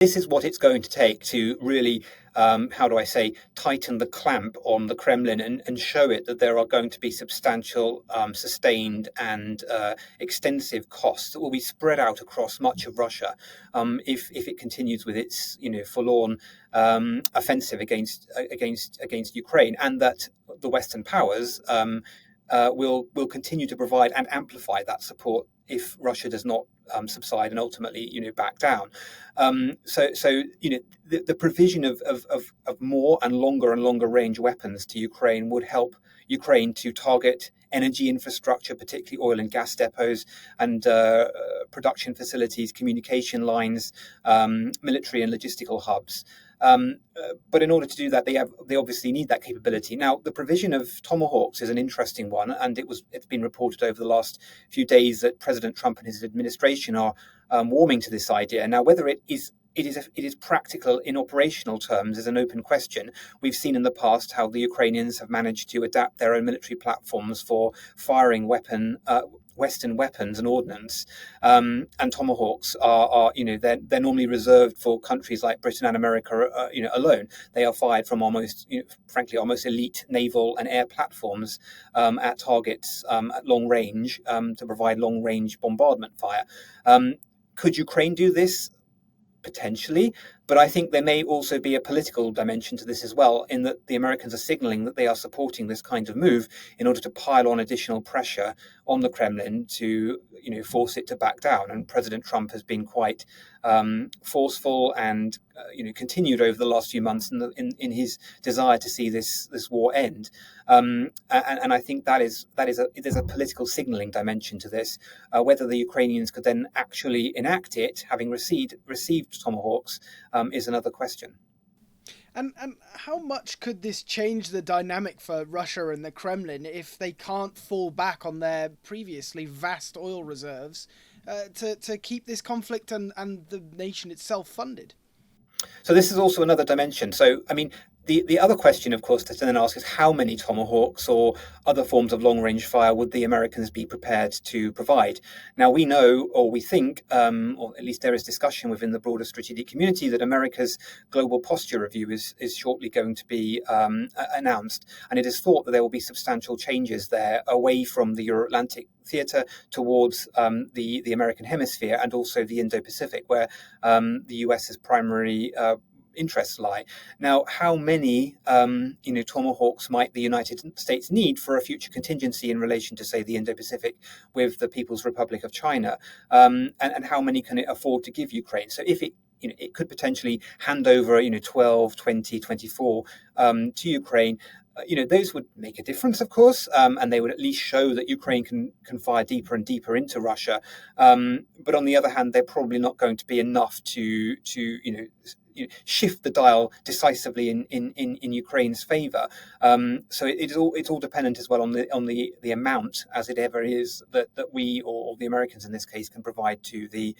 This is what it's going to take to really, tighten the clamp on the Kremlin and show it that there are going to be substantial, sustained and extensive costs that will be spread out across much of Russia if it continues with its forlorn offensive against Ukraine, and that the Western powers will continue to provide and amplify that support if Russia does not subside and ultimately, back down. The provision of more and longer range weapons to Ukraine would help Ukraine to target energy infrastructure, particularly oil and gas depots and production facilities, communication lines, military and logistical hubs. But in order to do that, they obviously need that capability. Now, the provision of Tomahawks is an interesting one, and it's been reported over the last few days that President Trump and his administration are warming to this idea. Now, whether it is practical in operational terms is an open question. We've seen in the past how the Ukrainians have managed to adapt their own military platforms for firing Western weapons and ordnance, and Tomahawks are they're normally reserved for countries like Britain and America, alone. They are fired from almost elite naval and air platforms at targets at long range to provide long range bombardment fire. Could Ukraine do this? Potentially, but I think there may also be a political dimension to this as well, in that the Americans are signaling that they are supporting this kind of move in order to pile on additional pressure on the Kremlin to, force it to back down. And President Trump has been quite forceful and, continued over the last few months in his desire to see this war end. And I think there's a political signaling dimension to this. Whether the Ukrainians could then actually enact it, having received Tomahawks, is another question. And how much could this change the dynamic for Russia and the Kremlin if they can't fall back on their previously vast oil reserves to keep this conflict and the nation itself funded? So this is also another dimension. So, I mean, the other question, of course, to then ask is how many Tomahawks or other forms of long-range fire would the Americans be prepared to provide? Now, we know, or we think, or at least there is discussion within the broader strategic community, that America's global posture review is shortly going to be announced. And it is thought that there will be substantial changes there away from the Euro-Atlantic theatre towards the American hemisphere and also the Indo-Pacific, where the US's primary interests lie. Now, how many Tomahawks might the United States need for a future contingency in relation to, say, the Indo-Pacific with the People's Republic of China, and how many can it afford to give Ukraine? So if it could potentially hand over 12, 20, 24 to Ukraine. Those would make a difference, of course, and they would at least show that Ukraine can fire deeper and deeper into Russia. But on the other hand, they're probably not going to be enough to shift the dial decisively in Ukraine's favour. So it's all dependent as well on the amount, as it ever is, that we or the Americans in this case can provide to the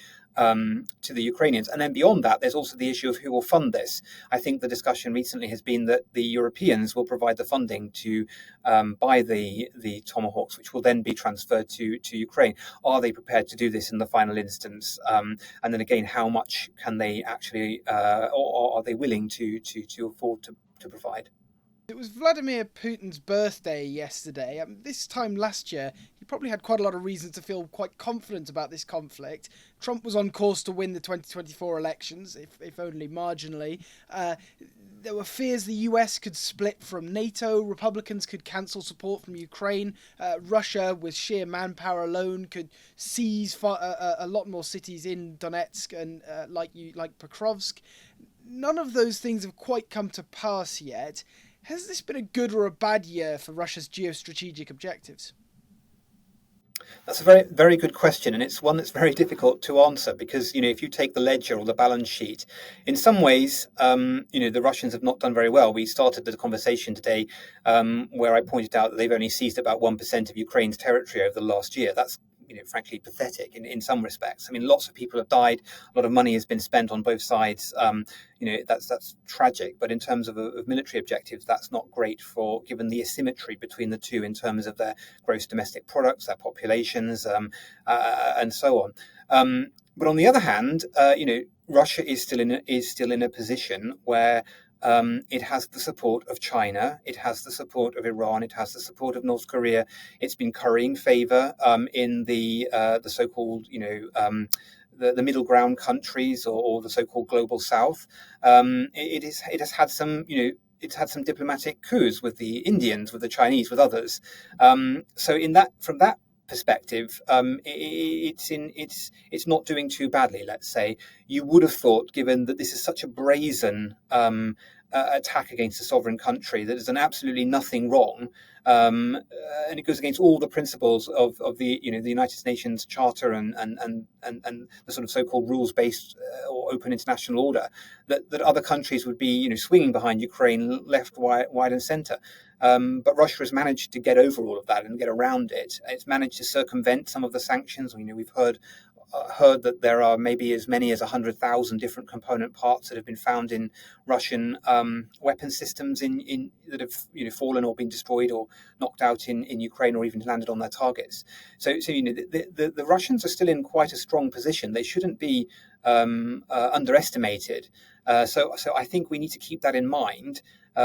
Ukrainians. And then beyond that, there's also the issue of who will fund this. I think the discussion recently has been that the Europeans will provide the funding to buy the Tomahawks, which will then be transferred to Ukraine. Are they prepared to do this in the final instance? And then again, how much can they actually, or are they willing to afford to provide? It was Vladimir Putin's birthday yesterday. This time last year, he probably had quite a lot of reasons to feel quite confident about this conflict. Trump was on course to win the 2024 elections, if only marginally. There were fears the US could split from NATO, Republicans could cancel support from Ukraine, Russia, with sheer manpower alone, could seize a lot more cities in Donetsk and like Pokrovsk. None of those things have quite come to pass yet. Has this been a good or a bad year for Russia's geostrategic objectives? That's a very, very good question, and it's one that's very difficult to answer because, if you take the ledger or the balance sheet, in some ways, the Russians have not done very well. We started the conversation today where I pointed out that they've only seized about 1% of Ukraine's territory over the last year. That's frankly pathetic in some respects. I mean, lots of people have died. A lot of money has been spent on both sides. That's tragic. But in terms of military objectives, that's not great given the asymmetry between the two in terms of their gross domestic products, their populations, and so on. But on the other hand, Russia is still in a position where it has the support of China, it has the support of Iran, it has the support of North Korea. It's been currying favor in the so-called, the middle ground countries, or the so-called global South. It has had some, it's had some diplomatic coups with the Indians, with the Chinese, with others. So in that from that perspective, it's not doing too badly. Let's say you would have thought, given that this is such a brazen attack against a sovereign country, that there's an absolutely nothing wrong, and it goes against all the principles of the the United Nations Charter and the sort of so-called rules-based or open international order, that other countries would be swinging behind Ukraine left, wide and centre. But Russia has managed to get over all of that and get around it. It's managed to circumvent some of the sanctions. We've heard that there are maybe as many as 100,000 different component parts that have been found in Russian weapon systems that have fallen or been destroyed or knocked out in Ukraine, or even landed on their targets. So the Russians are still in quite a strong position. They shouldn't be underestimated. So I think we need to keep that in mind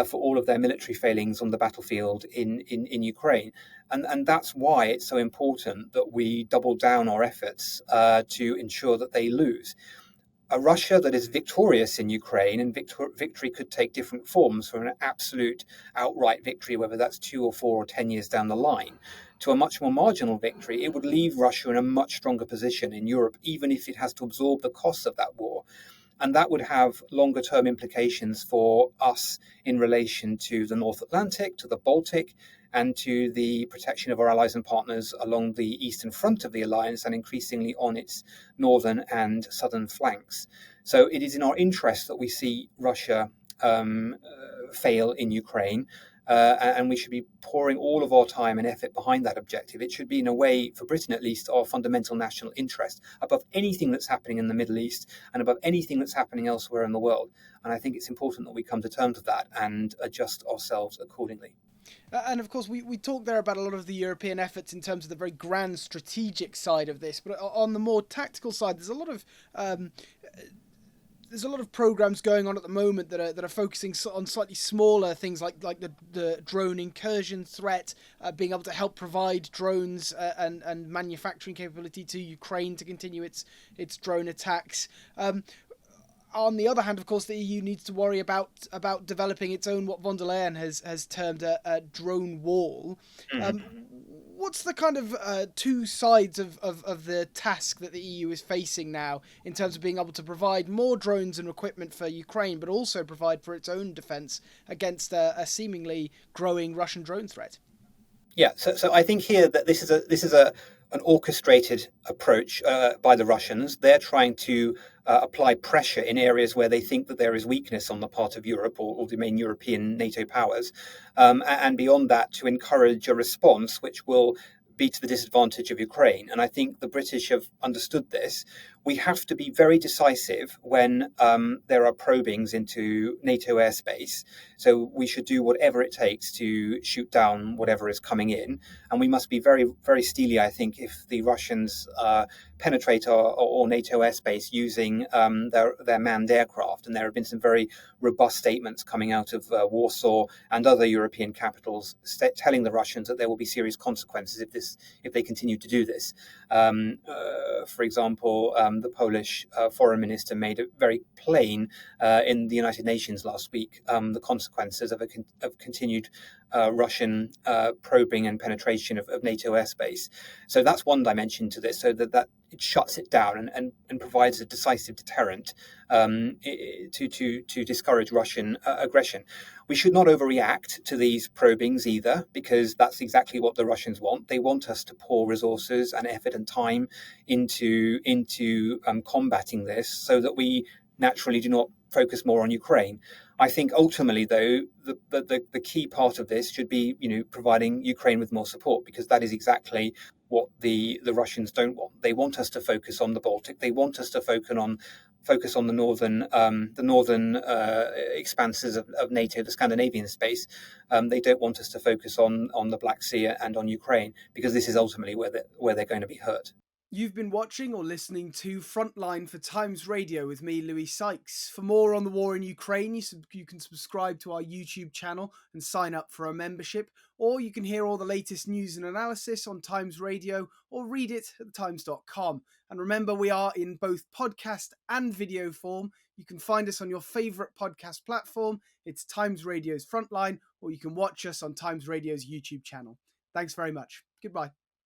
for all of their military failings on the battlefield in Ukraine. And that's why it's so important that we double down our efforts to ensure that they lose. A Russia that is victorious in Ukraine, and victory could take different forms, from an absolute outright victory, whether that's 2 or 4 or 10 years down the line, to a much more marginal victory, it would leave Russia in a much stronger position in Europe, even if it has to absorb the costs of that war. And that would have longer term implications for us in relation to the North Atlantic, to the Baltic, and to the protection of our allies and partners along the eastern front of the alliance, and increasingly on its northern and southern flanks. So it is in our interest that we see Russia fail in Ukraine. And we should be pouring all of our time and effort behind that objective. It should be, in a way, for Britain at least, our fundamental national interest above anything that's happening in the Middle East and above anything that's happening elsewhere in the world. And I think it's important that we come to terms with that and adjust ourselves accordingly. And of course, we talked there about a lot of the European efforts in terms of the very grand strategic side of this, but on the more tactical side, there's a lot of programs going on at the moment that are focusing on slightly smaller things, like the drone incursion threat, being able to help provide drones and manufacturing capability to Ukraine to continue its drone attacks. On the other hand, of course, the EU needs to worry about developing its own, what von der Leyen has termed a drone wall. What's the kind of two sides of the task that the EU is facing now, in terms of being able to provide more drones and equipment for Ukraine, but also provide for its own defence against a seemingly growing Russian drone threat? Yeah, so I think here that this is an orchestrated approach by the Russians. They're trying to apply pressure in areas where they think that there is weakness on the part of Europe, or the main European NATO powers, and beyond that, to encourage a response which will be to the disadvantage of Ukraine. And I think the British have understood this. We have to be very decisive when there are probings into NATO airspace. So we should do whatever it takes to shoot down whatever is coming in. And we must be very, very steely, I think, if the Russians penetrate our NATO airspace using their manned aircraft. And there have been some very robust statements coming out of Warsaw and other European capitals telling the Russians that there will be serious consequences if they continue to do this. For example, the Polish foreign minister made it very plain in the United Nations last week, the consequences of continued Russian probing and penetration of NATO airspace. So that's one dimension to this, so that it shuts it down and provides a decisive deterrent to discourage Russian aggression. We should not overreact to these probings either, because that's exactly what the Russians want. They want us to pour resources and effort and time into combating this, so that we naturally do not focus more on Ukraine. I think ultimately, though, the key part of this should be, providing Ukraine with more support, because that is exactly what the Russians don't want. They want us to focus on the Baltic. They want us to focus on the northern expanses of NATO, the Scandinavian space. They don't want us to focus on the Black Sea and on Ukraine, because this is ultimately where they're going to be hurt. You've been watching or listening to Frontline for Times Radio with me, Louis Sykes. For more on the war in Ukraine, you can subscribe to our YouTube channel and sign up for a membership, or you can hear all the latest news and analysis on Times Radio or read it at thetimes.com. And remember, we are in both podcast and video form. You can find us on your favourite podcast platform. It's Times Radio's Frontline, or you can watch us on Times Radio's YouTube channel. Thanks very much. Goodbye.